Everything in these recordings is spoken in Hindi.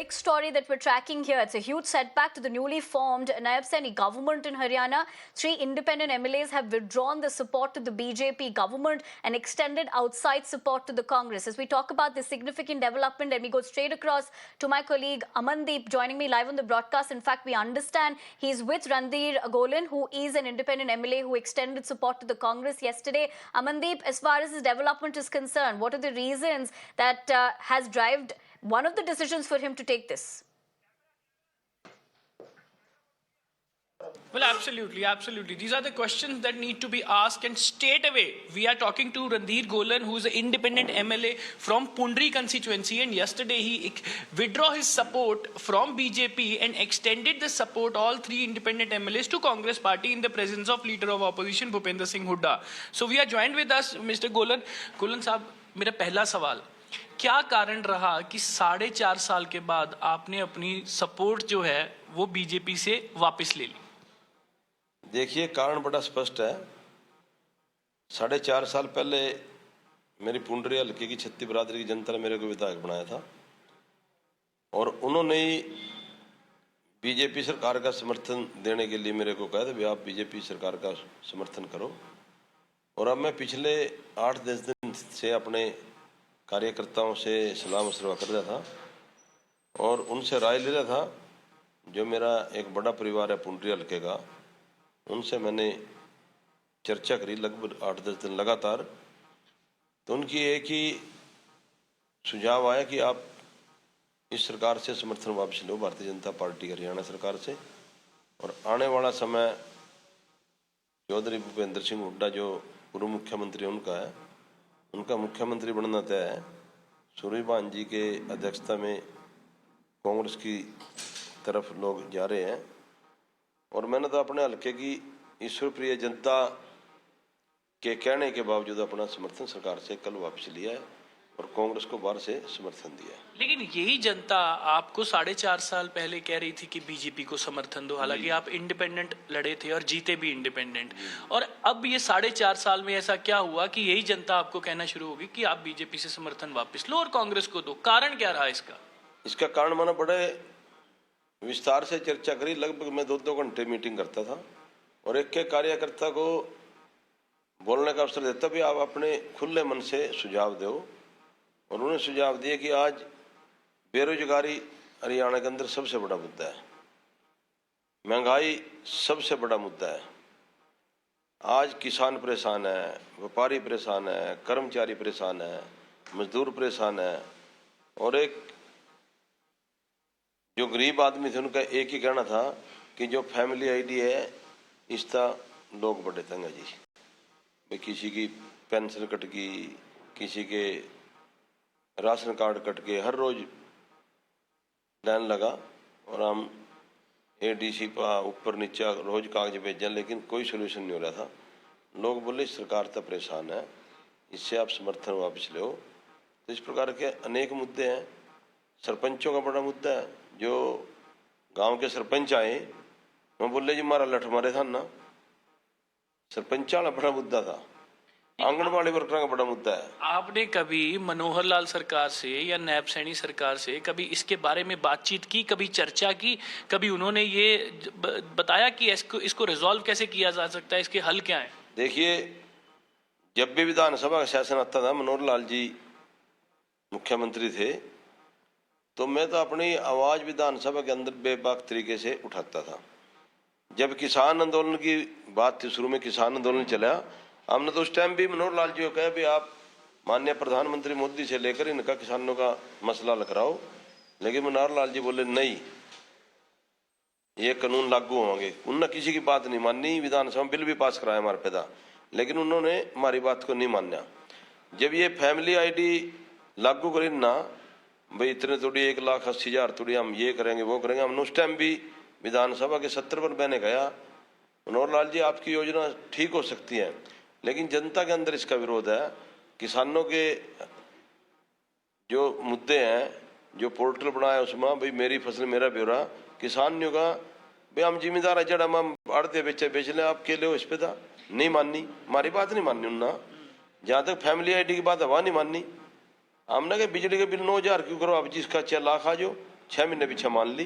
big story that we're tracking here. It's a huge setback to the newly formed Naib Saini government in Haryana. 3 independent MLAs have withdrawn the support to the BJP government and extended outside support to the Congress. As we talk about this significant development, let me go straight across to my colleague Amandeep joining me live on the broadcast. In fact, we understand he's with Randhir Golan, who is an independent MLA who extended support to the Congress yesterday. Amandeep, as far as this development is concerned, what are the reasons that has driven one of the decisions for him to take this? Well, absolutely. These are the questions that need to be asked, and straight away, we are talking to Randhir Golan, who is an independent MLA from Pundri constituency, and yesterday he withdrew his support from BJP and extended the support, all 3 independent MLAs, to Congress party in the presence of Leader of Opposition Bhupender Singh Hooda. So we are joined with us, Mr. Golan. Golan साहब, मेरा पहला सवाल, क्या कारण रहा कि 4.5 साल के बाद आपने अपनी सपोर्ट जो है वो बीजेपी से वापस ले ली? देखिए, कारण बड़ा स्पष्ट है। 4.5 साल पहले मेरी पुंडरी हल्के की छत्ती बरादरी की जनता ने मेरे को विधायक बनाया था और उन्होंने ही बीजेपी सरकार का समर्थन देने के लिए मेरे को कहा था भी आप बीजेपी सरकार का समर्थन करो। और अब मैं पिछले 8-10 दिन से अपने कार्यकर्ताओं से सलाह मशवरा कर रहा था और उनसे राय ले रहा था। जो मेरा एक बड़ा परिवार है पुंडरी हल्के का, उनसे मैंने चर्चा करी लगभग 8-10 दिन लगातार। तो उनकी एक ही सुझाव आया कि आप इस सरकार से समर्थन वापस लो, भारतीय जनता पार्टी हरियाणा सरकार से, और आने वाला समय चौधरी भूपेंद्र सिंह हुड्डा जो पूर्व मुख्यमंत्री उनका है, उनका मुख्यमंत्री बनना तय है। सूर्यभान जी के अध्यक्षता में कांग्रेस की तरफ लोग जा रहे हैं और मैंने तो अपने हल्के की ईश्वर प्रिय जनता के कहने के बावजूद अपना समर्थन सरकार से कल वापस लिया है और कांग्रेस को बाहर से समर्थन दिया है। लेकिन यही जनता आपको 4.5 साल पहले कह रही थी कि बीजेपी को समर्थन दो, हालांकि आप इंडिपेंडेंट लड़े थे और जीते भी इंडिपेंडेंट, और अब ये 4.5 साल में ऐसा क्या हुआ कि यही जनता आपको कहना शुरू होगी कि आप बीजेपी से समर्थन वापस लो और कांग्रेस को दो? कारण क्या रहा इसका? इसका कारण मैंने बड़े विस्तार से चर्चा करी। लगभग मैं 2-2 घंटे मीटिंग करता था और एक कार्यकर्ता को बोलने का अवसर देता भी आप अपने खुले मन से सुझाव दो। और उन्होंने सुझाव दिए कि आज बेरोजगारी हरियाणा के अंदर सबसे बड़ा मुद्दा है, महंगाई सबसे बड़ा मुद्दा है। आज किसान परेशान है, व्यापारी परेशान है, कर्मचारी परेशान है, मजदूर परेशान है और एक जो गरीब आदमी थे उनका एक ही कहना था कि जो फैमिली आईडी है इसका लोग बड़े तंग है जी। भाई किसी की पेंशन कट गई, किसी के राशन कार्ड कट के, हर रोज लाइन लगा और हम एडीसी पर ऊपर नीचे रोज कागज भेजें लेकिन कोई सोल्यूशन नहीं हो रहा था। लोग बोले सरकार तो परेशान है, इससे आप समर्थन वापस लो। तो इस प्रकार के अनेक मुद्दे हैं। सरपंचों का बड़ा मुद्दा है। जो गांव के सरपंच आए मैं बोले जी मारा लठ मारे था ना, सरपंच वाला बड़ा मुद्दा था। आंगनबाड़ी वर्करों का बड़ा मुद्दा है। आपने कभी मनोहर लाल सरकार से या नायब सैनी सरकार से कभी इसके बारे में बातचीत की, कभी चर्चा की, कभी उन्होंने ये बताया कि इसको रिजॉल्व कैसे किया जा सकता है, इसके हल क्या है? देखिए, जब भी विधानसभा का सेशन आता था, मनोहर लाल जी मुख्यमंत्री थे, तो मैं तो अपनी आवाज विधानसभा के अंदर बेबाक तरीके से उठाता था। जब किसान आंदोलन की बात थी, शुरू में किसान आंदोलन चला, हमने तो उस टाइम भी मनोहर लाल जी को कहा भी आप माननीय प्रधानमंत्री मोदी से लेकर इनका किसानों का मसला हल कराओ। लेकिन मनोहर लाल जी बोले नहीं, ये कानून लागू होंगे। उन्होंने किसी की बात नहीं मानी। विधानसभा में बिल भी पास कराया हमारे पैदा, लेकिन उन्होंने हमारी बात को नहीं माना। जब ये फैमिली आईडी लागू करी ना, भाई इतने थोड़ी 1,80,000 थोड़ी हम ये करेंगे वो करेंगे, हमने उस टाइम भी विधानसभा के 70 पर मैंने कहा मनोहर लाल जी आपकी योजना ठीक हो सकती है लेकिन जनता के अंदर इसका विरोध है। किसानों के जो मुद्दे हैं, जो पोर्टल बनाया उसमें भाई मेरी फसल मेरा ब्यौरा, किसान ने कहा भाई हम जिम्मेदार है, जड़ा हम आड़ते बेचे बेच लें, आप के लिए इस पे था नहीं माननी, हमारी बात नहीं माननी उन्ना। जहाँ तक फैमिली आईडी की बात है वहाँ नहीं माननी। हमने कहा बिजली के बिल 9,000 क्यों करो, अब जिसका 6 लाख आ जाओ, 6 महीने पीछे मान ली।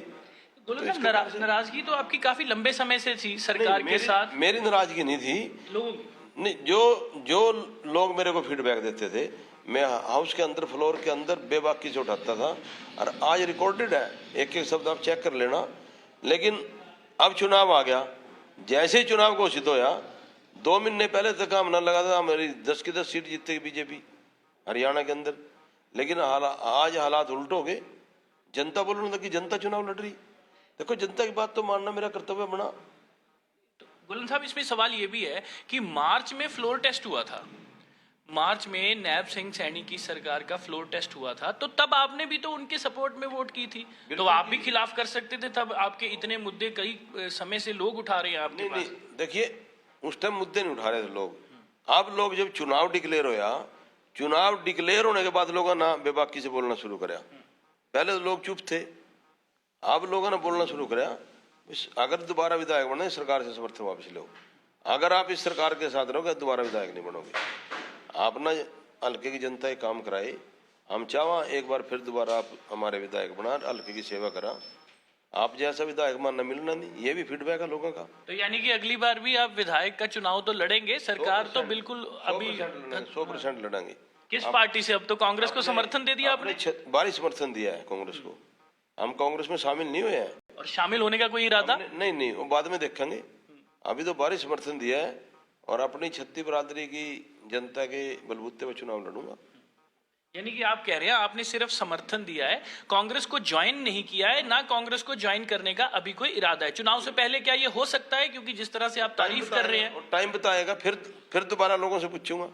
गोलन साहब, नाराजगी तो आपकी काफी लंबे समय से थी सरकार के साथ। मेरी नाराजगी नहीं थी लोगों की। नहीं, जो लोग मेरे को फीडबैक देते थे, मैं हाउस के अंदर फ्लोर के अंदर बेबाकी से उठाता था, और आज रिकॉर्डेड है, एक एक शब्द आप चेक कर लेना। लेकिन अब चुनाव आ गया, जैसे ही चुनाव घोषित होया 2 महीने पहले तक हम ना लगा था हमारी 10 की 10 सीट जीतेगी बीजेपी हरियाणा के अंदर। लेकिन आज हालात उल्ट हो गए, जनता बोलने लगी जनता चुनाव लड़ रही। देखो, जनता की बात तो मानना मेरा कर्तव्य बना। गोलन साहब, इसमें सवाल ये भी है कि मार्च में फ्लोर टेस्ट हुआ था, मार्च में नैब सिंह सैनी की सरकार का फ्लोर टेस्ट हुआ था, तो तब आपने भी तो उनके सपोर्ट में वोट की थी, तो आप भी खिलाफ कर सकते थे। तब आपके इतने मुद्दे कई समय से लोग उठा रहे हैं आपके पास। नहीं, देखिए, उस टाइम मुद्दे नहीं उठा रहे थे लोग। अब लोग जब चुनाव डिक्लेयर होया, चुनाव डिक्लेयर होने के बाद लोगों ने बेबाकी से बोलना शुरू कराया। पहले तो लोग चुप थे, अब लोगों ने बोलना शुरू कराया। अगर दोबारा विधायक बने, सरकार से समर्थन वापस लो। अगर आप इस सरकार के साथ रहोगे, दोबारा विधायक नहीं बनोगे। आप ना हल्के की जनता एक काम कराए, हम चाहवा एक बार फिर दोबारा आप हमारे विधायक बना, हल्के की सेवा करा। आप जैसा विधायक मानना मिलना नहीं, ये भी फीडबैक है लोगों का। तो यानी कि अगली बार भी आप विधायक का चुनाव तो लड़ेंगे, सरकार तो बिल्कुल अभी 100% लड़ेंगे। किस पार्टी से? अब तो कांग्रेस को समर्थन दे दिया आपने। भारी समर्थन दिया है कांग्रेस को। हम कांग्रेस में शामिल नहीं हुए हैं, और शामिल होने का कोई इरादा? नहीं, वो बाद में देखेंगे। अभी तो भारी समर्थन दिया है, और अपनी छत्तीस बिरादरी की जनता के बलबूते पर चुनाव लड़ूंगा। यानी कि आप कह रहे हैं आपने सिर्फ समर्थन दिया है, कांग्रेस को ज्वाइन नहीं किया है, ना कांग्रेस को ज्वाइन करने का अभी कोई इरादा है। चुनाव से पहले क्या ये हो सकता है? क्योंकि जिस तरह से आप तारीफ कर रहे हैं। टाइम बताएगा, फिर दोबारा लोगों से पूछूंगा।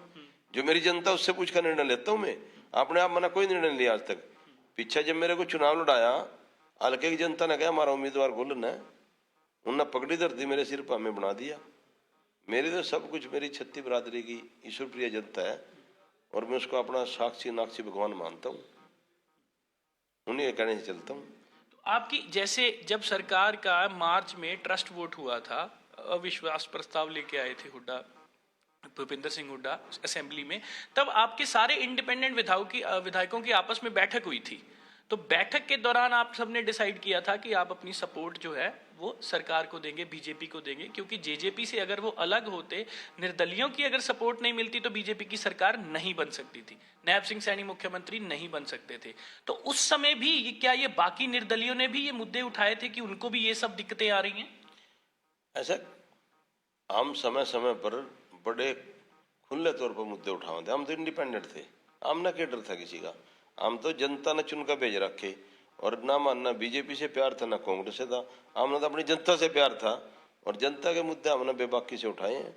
जो मेरी जनता उससे पूछकर निर्णय लेता हूं मैं। आपने आप मना कोई निर्णय नहीं लिया आज तक। पीछे जब मेरे को चुनाव लड़ाया, हल्के की जनता ने कहा हमारा उम्मीदवार गोलन है, उन्होंने पगड़ी धरती मेरे सिर पर हमें बना दिया। मेरी तो सब कुछ मेरी छत्तीस बिरादरी की ईश्वर प्रिय जनता है, और मैं उसको अपना साक्षी नाक्षी भगवान मानता हूँ, उन्हीं के कहने से चलता हूँ। तो आपकी जैसे जब सरकार का मार्च में ट्रस्ट वोट हुआ था, अविश्वास प्रस्ताव लेके आए थे हुड्डा, भूपिंदर सिंह हुड्डा असेंबली में, तब आपके सारे इंडिपेंडेंट विधायकों की आपस में बैठक हुई थी। तो बैठक के दौरान आप सबने डिसाइड किया था कि आप अपनी सपोर्ट जो है वो सरकार को देंगे, बीजेपी को देंगे, क्योंकि जेजेपी से अगर वो अलग होते, निर्दलियों की अगर सपोर्ट नहीं मिलती, तो बीजेपी की सरकार नहीं बन सकती थी, नैब सिंह सैनी मुख्यमंत्री नहीं बन सकते थे। तो उस समय भी क्या ये बाकी निर्दलियों ने भी ये मुद्दे उठाए थे कि उनको भी ये सब दिक्कतें आ रही हैं? ऐसा हम समय समय पर बड़े खुले तौर पर मुद्दे उठाते। हम तो इंडिपेंडेंट थे, हम ना के डर था किसी का। हम तो जनता ने चुनकर भेज रखे, और ना मानना बीजेपी से प्यार था ना कांग्रेस से था। हमने तो अपनी जनता से प्यार था, और जनता के मुद्दे हमने बेबाकी से उठाए हैं।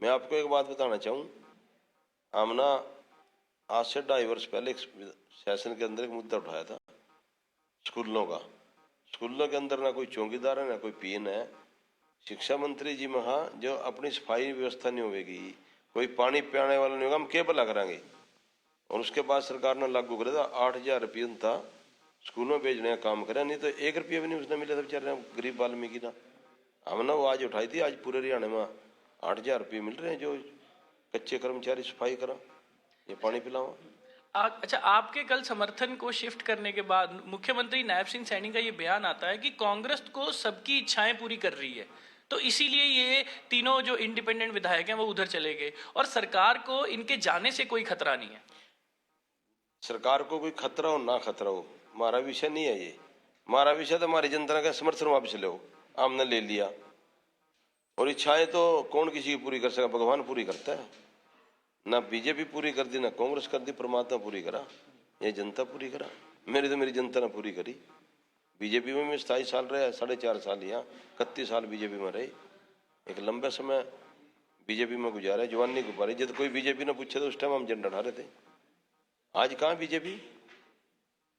मैं आपको एक बात बताना चाहूँ, हमने आज से 2.5 वर्ष पहले एक सेशन के अंदर एक मुद्दा उठाया था स्कूलों का। स्कूलों के अंदर ना कोई चौकीदार है, ना कोई पीएन है। शिक्षा मंत्री जी में, हाँ, जो अपनी सफाई व्यवस्था नहीं होगी, कोई पानी पियाने वाला नहीं होगा, हम क्या भला करांगे। और उसके बाद सरकार ने लागू कर दिया 8,000 रुपये था स्कूलों में भेजने का काम करा, नहीं तो 1 रुपया भी नहीं उसने मिला था बेचारे गरीब वाल्मीकि ना। हमने वो आज उठाई थी। आज पूरे हरियाणा में 8,000 रुपये मिल रहे हैं जो कच्चे कर्मचारी सफाई करा, ये पानी पिलावा। अच्छा, आपके कल समर्थन को शिफ्ट करने के बाद मुख्यमंत्री नैब सिंह सैनी का ये बयान आता है कि कांग्रेस को सबकी इच्छाएं पूरी कर रही है, तो इसीलिए ये तीनों जो इंडिपेंडेंट विधायक हैं वो उधर चले गए, और सरकार को इनके जाने से कोई खतरा नहीं है। सरकार को कोई खतरा हो ना खतरा हो, हमारा विषय नहीं है ये। हमारा विषय तो हमारी जनता का समर्थन वापस लो, हमने ले लिया। और इच्छाएं तो कौन किसी की पूरी कर सका? भगवान पूरी करता है। ना बीजेपी पूरी कर दी, ना कांग्रेस कर दी, परमात्मा पूरी करा, ये जनता पूरी करा। मेरी तो मेरी जनता ने पूरी करी। बीजेपी में मैं 27 साल रहा, 4.5 साल यहाँ, 31 साल बीजेपी में रहे। एक लंबे समय बीजेपी में गुजारा, जवानी गुजारी। जब कोई बीजेपी ने पूछे तो उस टाइम हम झंडा उठा रहे थे। आज कहाँ बीजेपी?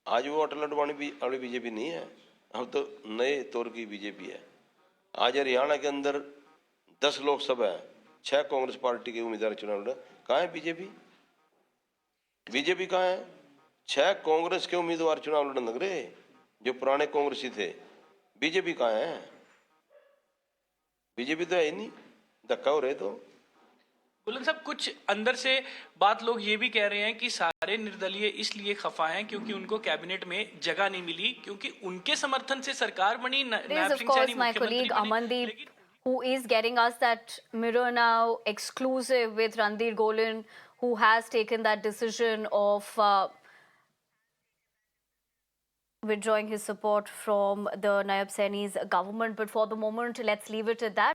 आज वो अटल अडवाणी वाली बीजेपी नहीं है, अब तो नए तौर की बीजेपी है। आज हरियाणा के अंदर 10 लोकसभा है, 6 कांग्रेस पार्टी के उम्मीदवार चुनाव लड़ा। कहाँ है बीजेपी? बीजेपी कहाँ है? 6 कांग्रेस के उम्मीदवार चुनाव लड़ने लग रहे, जो पुराने कांग्रेसी थे। बीजेपी कहाँ है? बीजेपी तो है ही नहीं, धक्का हो रहे। तो गोलन साहब, कुछ अंदर से बात लोग ये भी कह रहे हैं कि सारे निर्दलीय इसलिए खफा हैं क्योंकि उनको कैबिनेट में जगह नहीं मिली, क्योंकि उनके समर्थन से सरकार बनी। It is, of course, my colleague Amandeep, who is getting us that mirror now exclusive with Ranveer Golan, who has taken that decision of withdrawing his support from the Nayab Saini's government. But for the moment, let's leave it at that.